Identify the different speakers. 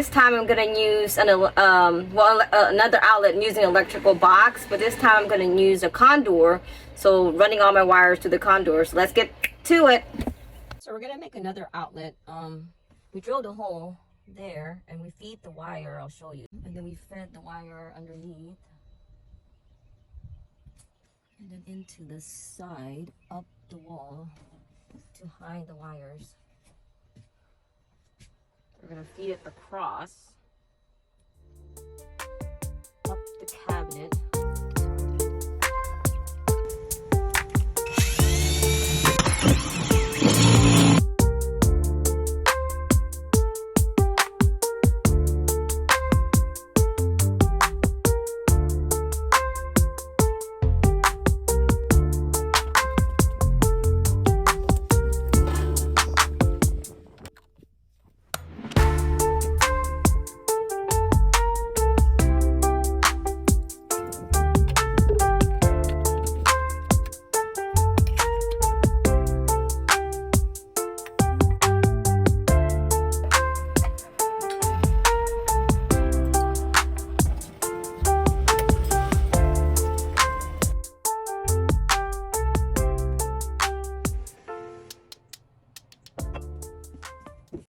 Speaker 1: this time I'm gonna use another outlet using electrical box, but this time I'm gonna use a condor, so running all my wires to the condor. So let's get to it. So we're gonna make another outlet. We drilled a hole there and we feed the wire. I'll show you. And then we fed the wire underneath and then into the side up the wall to hide the wires. We're gonna feed it across up the